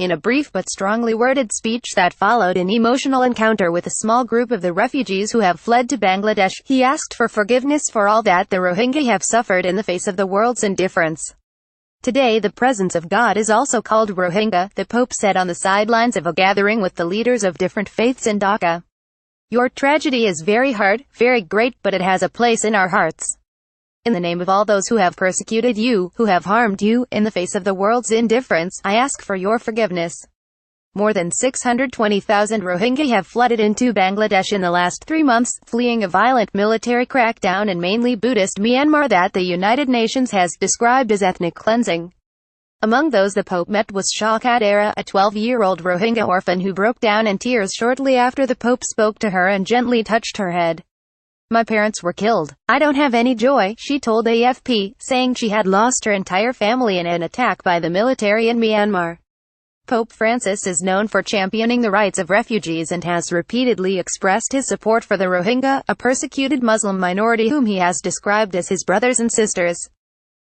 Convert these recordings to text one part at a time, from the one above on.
In a brief but strongly worded speech that followed an emotional encounter with a small group of the refugees who have fled to Bangladesh, he asked for forgiveness for all that the Rohingya have suffered in the face of the world's indifference. Today the presence of God is also called Rohingya, the Pope said on the sidelines of a gathering with the leaders of different faiths in Dhaka. Your tragedy is very hard, very great, but it has a place in our hearts. In the name of all those who have persecuted you, who have harmed you, in the face of the world's indifference, I ask for your forgiveness. More than 620,000 Rohingya have flooded into Bangladesh in the last 3 months, fleeing a violent military crackdown in mainly Buddhist Myanmar that the United Nations has described as ethnic cleansing. Among those the Pope met was Shakadera, a 12-year-old Rohingya orphan who broke down in tears shortly after the Pope spoke to her and gently touched her head. My parents were killed. I don't have any joy, she told AFP, saying she had lost her entire family in an attack by the military in Myanmar. Pope Francis is known for championing the rights of refugees and has repeatedly expressed his support for the Rohingya, a persecuted Muslim minority whom he has described as his brothers and sisters.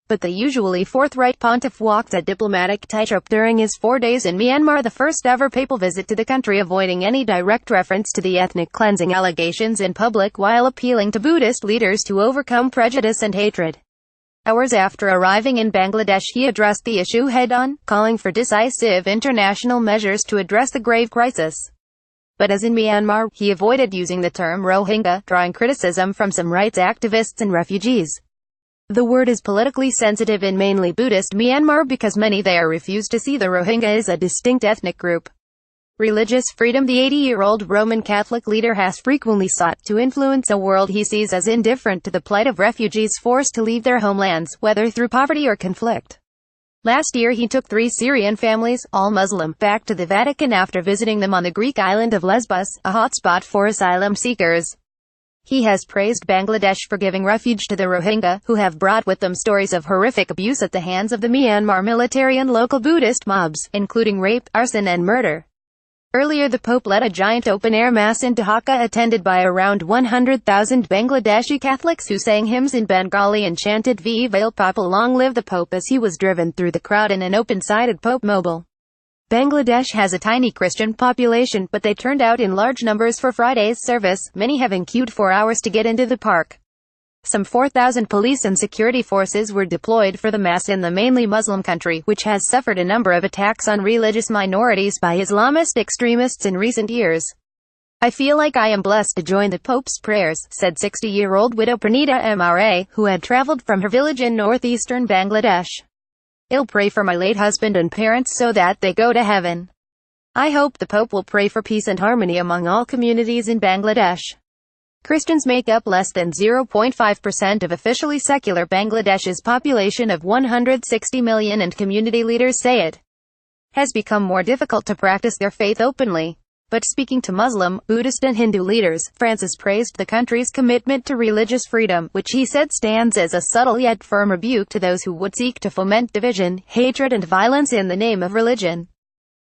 But the usually forthright pontiff walked a diplomatic tightrope during his 4 days in Myanmar, the first ever papal visit to the country, avoiding any direct reference to the ethnic cleansing allegations in public while appealing to Buddhist leaders to overcome prejudice and hatred. Hours after arriving in Bangladesh, he addressed the issue head-on, calling for decisive international measures to address the grave crisis. But as in Myanmar, he avoided using the term Rohingya, drawing criticism from some rights activists and refugees. The word is politically sensitive in mainly Buddhist Myanmar because many there refuse to see the Rohingya as a distinct ethnic group. Religious freedom. The 80-year-old Roman Catholic leader has frequently sought to influence a world he sees as indifferent to the plight of refugees forced to leave their homelands, whether through poverty or conflict. Last year he took 3 Syrian families, all Muslim, back to the Vatican after visiting them on the Greek island of Lesbos, a hotspot for asylum seekers. He has praised Bangladesh for giving refuge to the Rohingya, who have brought with them stories of horrific abuse at the hands of the Myanmar military and local Buddhist mobs, including rape, arson and murder. Earlier the Pope led a giant open-air mass in Dhaka attended by around 100,000 Bangladeshi Catholics who sang hymns in Bengali and chanted Viva il Papa, long live the Pope, as he was driven through the crowd in an open-sided Pope mobile. Bangladesh has a tiny Christian population, but they turned out in large numbers for Friday's service, many having queued for hours to get into the park. Some 4,000 police and security forces were deployed for the mass in the mainly Muslim country, which has suffered a number of attacks on religious minorities by Islamist extremists in recent years. I feel like I am blessed to join the Pope's prayers, said 60-year-old widow Pranita Mra, who had traveled from her village in northeastern Bangladesh. I'll pray for my late husband and parents so that they go to heaven. I hope the Pope will pray for peace and harmony among all communities in Bangladesh. Christians make up less than 0.5% of officially secular Bangladesh's population of 160 million, and community leaders say it has become more difficult to practice their faith openly. But speaking to Muslim, Buddhist and Hindu leaders, Francis praised the country's commitment to religious freedom, which he said stands as a subtle yet firm rebuke to those who would seek to foment division, hatred and violence in the name of religion.